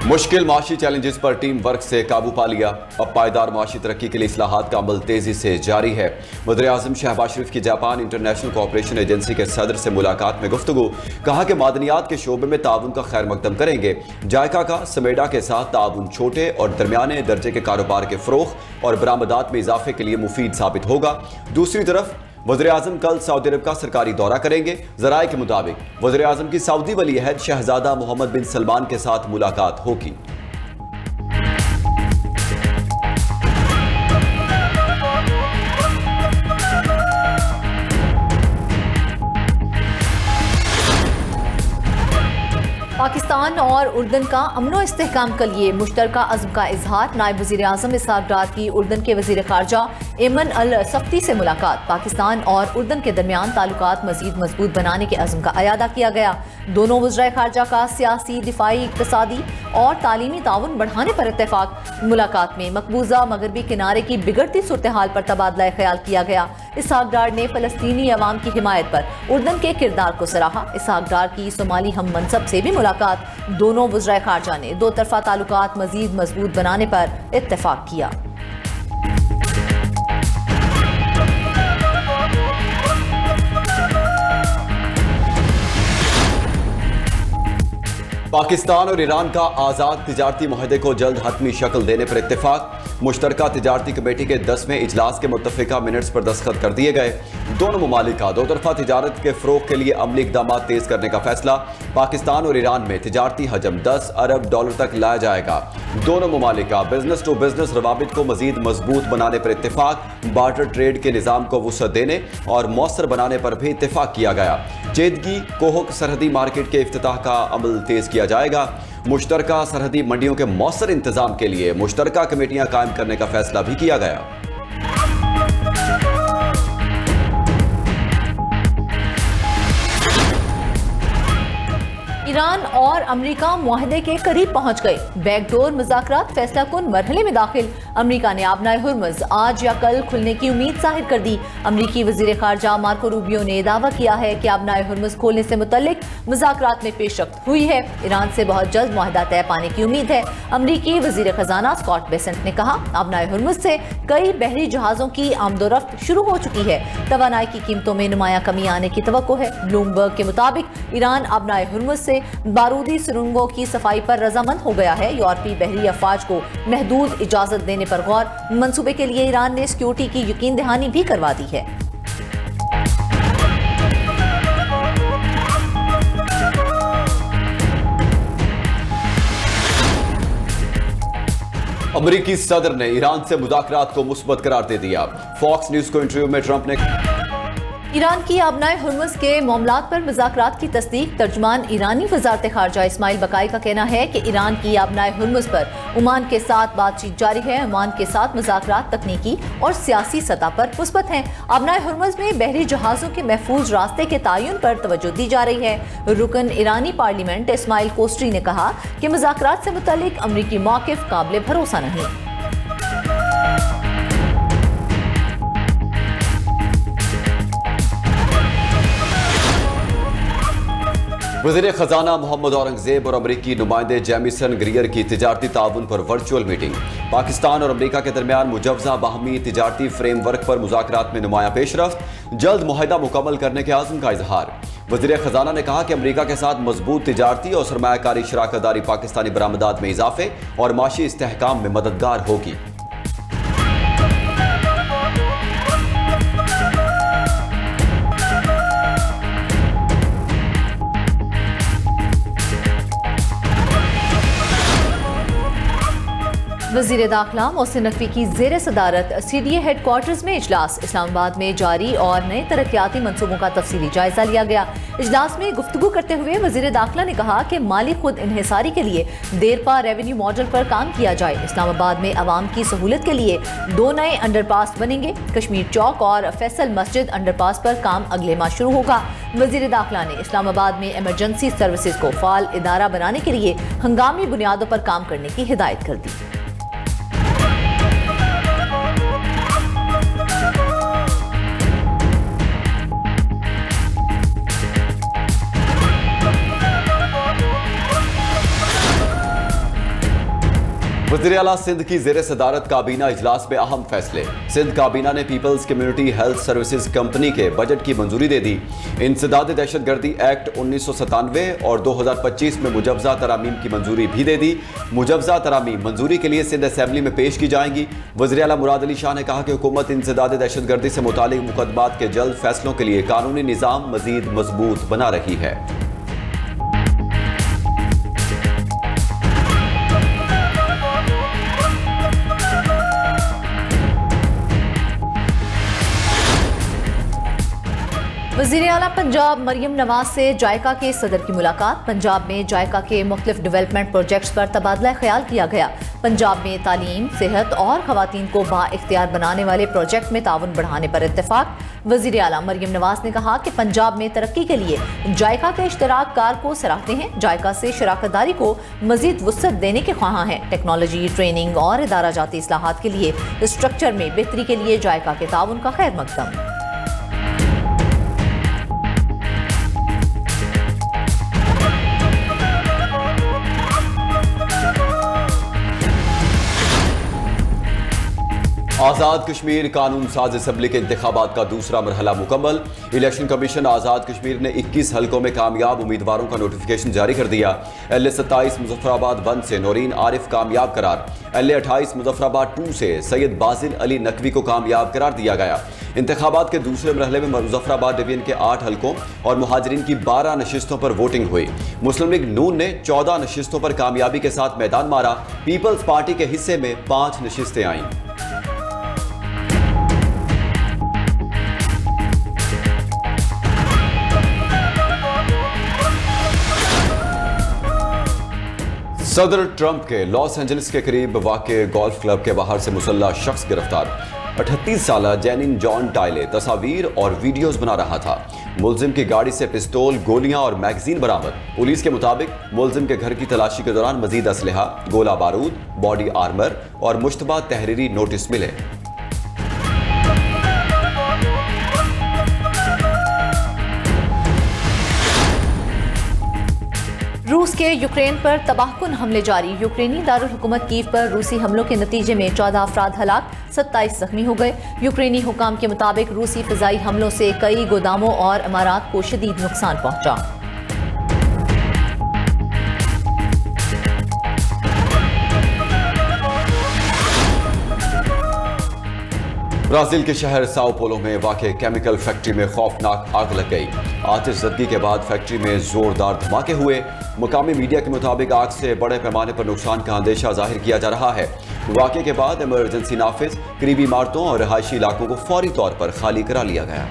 मुश्किल माशी चैलेंजेस पर टीम वर्क से काबू पा लिया। अब पायदार माशी तरक्की के लिए इस्लाहात का अमल तेजी से जारी है। वज़ीर-ए-आज़म शहबाज शरीफ की जापान इंटरनेशनल कोऑपरेशन एजेंसी के सदर से मुलाकात में गुफ्तगू, कहा कि मादनियात के शोबे में ताउन का खैर मकदम करेंगे। जायका का समेडा के साथ ताउन छोटे और दरमियाने दर्जे के कारोबार के फ़रोग़ और बरामदात में इजाफे के लिए मुफीद साबित होगा। दूसरी तरफ वज़ीर-ए-आज़म कल सऊदी अरब का सरकारी दौरा करेंगे। ज़राए के मुताबिक वज़ीर-ए-आज़म की सऊदी वली अहद शहजादा मोहम्मद बिन सलमान के साथ मुलाकात होगी। पाकिस्तान और उर्दन का अमनो इस्तेहकाम के लिए मुश्तरका अज़्म का इजहार। नायब वज़ीर-ए-आज़म इसहाक डार की उर्दन के वज़ीर ख़ारजा एमन अल सफ्ती से मुलाकात। पाकिस्तान और उर्दन के दरमियान ताल्लुकात मज़ीद मजबूत बनाने के अज़्म का अयादा किया गया। दोनों वज़राए ख़ारजा का सियासी, दिफाई, इक़्तिसादी और तालीमी ताउन बढ़ाने पर इत्तेफाक। मुलाकात में मकबूजा मगरबी किनारे की बिगड़ती सूरत हाल पर तबादला ख्याल किया गया। इसहाक डार ने फ़लस्तीनी अवाम की हिमायत पर उर्दन के किरदार को सराहा। इसहाक डार की सोमाली हम मनसब से भी मुलाकात। दोनों वज़राए ख़ारजा ने दो तरफ़ा ताल्लुकात मज़ीद मजबूत बनाने पर इत्तेफाक किया। पाकिस्तान और ईरान का आज़ाद तिजारती मुआहदे को जल्द हतमी शक्ल देने पर इत्तेफाक। मुश्तरका तिजारती कमेटी के 10वें इजलास के मुत्तफ़िका मिनट्स पर दस्तखत कर दिए गए। दोनों ममालिक का दो तरफा तिजारत के फ़रोग़ के लिए अमली इक़दाम तेज करने का फैसला। पाकिस्तान और ईरान में तिजारती हजम 10 अरब डॉलर तक लाया जाएगा। दोनों ममालिक का बिजनेस टू बिजनेस रवाबित को मजीद मजबूत बनाने पर इत्तेफाक। बार्टर ट्रेड के निज़ाम को वुसअत देने और मौसर बनाने पर भी इत्तेफाक किया गया। जेदगी कोहक सरहदी मार्केट के इफ्तिताह का अमल तेज किया जाएगा। मुश्तरका सरहदी मंडियों के मौसर इंतजाम के लिए मुश्तरका कमेटियां कायम करने का फैसला भी किया गया। ईरान और अमेरिका मुआहदे के करीब पहुंच गए। बैकडोर मुज़ाकरात फैसला कुन मरहले में दाखिल। अमेरिका ने आबनाए हुर्मुज़ आज या कल खुलने की उम्मीद जाहिर कर दी। अमेरिकी वज़ीर ख़ारजा मार्को रूबियो ने दावा किया है कि आबनाए हुर्मुज़ खोलने से मुतल्लिक मुज़ाकरात में पेशरफ्त हुई है। ईरान से बहुत जल्द मुआहदा तय पाने की उम्मीद है। अमेरिकी वज़ीर ख़जाना स्कॉट बेसेंट ने कहा, आबनाए हुर्मुज़ से कई बहरी जहाज़ों की आमदोरफ्त शुरू हो चुकी है। तवानाई की कीमतों में नुमाया कमी आने की तवक्को है। ब्लूमबर्ग के मुताबिक ईरान आबनाए हुर्मुज़ से बारूदी सुरंगों की सफाई पर रजामंद हो गया है। यूरोपीय बहरी अफवाज को महदूद इजाजत देने पर गौर। मंसूबे के लिए ईरान ने सिक्योरिटी की यकीन दहानी भी करवा दी है। अमेरिकी सदर ने ईरान से मुज़ाकरात को मुस्बत करार दे दिया। फॉक्स न्यूज को इंटरव्यू में ट्रंप ने ईरान की आबनाए हुर्मुज़ के मामलात पर मुज़ाकरात की तस्दीक। तर्जुमान ईरानी वज़ारत ख़ारजा इस्माइल बकाई का कहना है कि ईरान की आबनाए हुर्मुज़ पर ओमान के साथ बातचीत जारी है। ओमान के साथ मुज़ाकरात तकनीकी और सियासी सतह पर मुस्बत हैं। आबनाए हुर्मुज़ में बहरी जहाज़ों के महफूज रास्ते के तयन पर तवज्जो दी जा रही है। रुकन ईरानी पार्लियामेंट इस्माइल कोस्ट्री ने कहा कि मुज़ाकरात से मुतल्लिक अमरीकी मौक़िफ़ काबिल भरोसा नहीं। वज़ीर ख़जाना मोहम्मद औरंगज़ेब और अमरीकी नुमाइंदे जेमिसन ग्रियर की तिजारती ताउन पर वर्चुअल मीटिंग। पाकिस्तान और अमरीका के दरमियान मुजव्वज़ा बाहमी तिजारती फ्रेमवर्क पर मुज़ाकरात में नुमाया पेशरफ्त। जल्द मुआहदा मुकम्मल करने के आज़म का इजहार। वज़ीर ख़जाना ने कहा कि अमरीका के साथ मजबूत तिजारती और सरमायाकारी शराकतदारी पाकिस्तानी बरामदात में इजाफे और माशी इस्तेहकाम में मददगार होगी। वज़ीर दाखिला मोहसिन नकवी की ज़ेर सदारत CDA हेडक्वार्टर्स में इजलास। इस्लामाबाद में जारी और नए तरक्याती मंसूबों का तफसीली जायजा लिया गया। इजलास में गुफ्तगू करते हुए वज़ीर दाखिला ने कहा कि माली खुद इन्हिसारी के लिए देरपा रेवेन्यू मॉडल पर काम किया जाए। इस्लामाबाद में अवाम की सहूलत के लिए 2 नए अंडरपास बनेंगे। कश्मीर चौक और फैसल मस्जिद अंडरपास पर काम अगले माह शुरू होगा। वज़ीर दाखिला ने इस्लामाबाद में इमरजेंसी सर्विसेज को फ़ाल इदारा बनाने के लिए हंगामी बुनियादों पर काम करने की हिदायत कर दी। वज़ीर आला सिंध की ज़ेर सदारत काबीना इजलास में अहम फैसले। सिंध काबीना ने peoples community health services company के बजट की मंजूरी दे दी। इंसदाद दहशतगर्दी एक्ट 1997 और 2025 में मुजवजा तरामीम की मंजूरी भी दे दी। मुजवजा तरामीम मंजूरी के लिए सिंध असेंबली में पेश की जाएंगी। वज़ीर आला मुराद अली शाह ने कहा कि हुकूमत इंसदाद दहशतगर्दी से मुतालिक मुकदमात के जल्द फैसलों के लिए कानूनी निज़ाम मज़ीद मजबूत बना रही है। वज़ीर आला पंजाब मरियम नवाज से जायका के सदर की मुलाकात। पंजाब में जायका के मुख्तलिफ डेवलपमेंट प्रोजेक्ट्स पर तबादला ख्याल किया गया। पंजाब में तालीम, सेहत और खवातीन को बाइख्तियार बनाने वाले प्रोजेक्ट में ताउन बढ़ाने पर इत्तेफाक। वज़ीर आला मरियम नवाज ने कहा कि पंजाब में तरक्की के लिए जायका के इश्तराक कार को सराहते हैं। जायका से शराकतदारी को मजीद वुसअत देने के ख्वाहां हैं। टेक्नोलॉजी, ट्रेनिंग और इदारा जाती इस्लाहात के लिए स्ट्रक्चर में बेहतरी के लिए जायका के ताउन का खैर मकदम। आज़ाद कश्मीर कानून साज असम्बली के इंतखाबात का दूसरा मरहला मुकम्मल। इलेक्शन कमीशन आज़ाद कश्मीर ने 21 हलकों में कामयाब उम्मीदवारों का नोटिफिकेशन जारी कर दिया। LA-27 मुजफ्फराबाद 1 से नौरीन आरिफ कामयाब करार। LA-28 मुजफ्फराबाद 2 से सैयद बाजिल अली नकवी को कामयाब करार दिया गया। इंतखाबात के दूसरे मरहले में मुजफ्फराबाद डिवीजन के 8 हलकों और मुहाजिरीन की 12 नशिस्तों पर वोटिंग हुई। मुस्लिम लीग नून ने 14 नशिस्तों पर कामयाबी के साथ मैदान मारा। पीपल्स पार्टी के हिस्से में 5 नशिस्तें आईं। सदर ट्रंप के लॉस एंजलिस के करीब वाक़े गोल्फ क्लब के बाहर से मुसल्लह शख्स गिरफ्तार। 38 साला जेनिन जॉन टाइले तस्वीर और वीडियोस बना रहा था। मुलजिम की गाड़ी से पिस्तौल, गोलियां और मैगजीन बरामद। पुलिस के मुताबिक मुलजिम के घर की तलाशी के दौरान मजीद असलहा, गोला बारूद, बॉडी आर्मर और मुश्तबा तहरीरी नोटिस मिले। रूस के यूक्रेन पर तबाहकुन हमले जारी। यूक्रेनी दारुल हुकूमत कीव पर रूसी हमलों के नतीजे में 14 अफराद हलाक, 27 जख्मी हो गए। यूक्रेनी हुकाम के मुताबिक रूसी फिजाई हमलों से कई गोदामों और इमारात को शदीद नुकसान पहुंचा। ब्राजील के शहर साओ पोलो में वाक़े केमिकल फैक्ट्री में खौफनाक आग लग गई। आतिशज़दगी के बाद फैक्ट्री में जोरदार धमाके हुए। मुकामी मीडिया के मुताबिक आग से बड़े पैमाने पर नुकसान का अंदेशा जाहिर किया जा रहा है। वाक़े के बाद इमरजेंसी नाफिज, करीबी इमारतों और रहायशी इलाकों को फौरी तौर पर खाली करा लिया गया।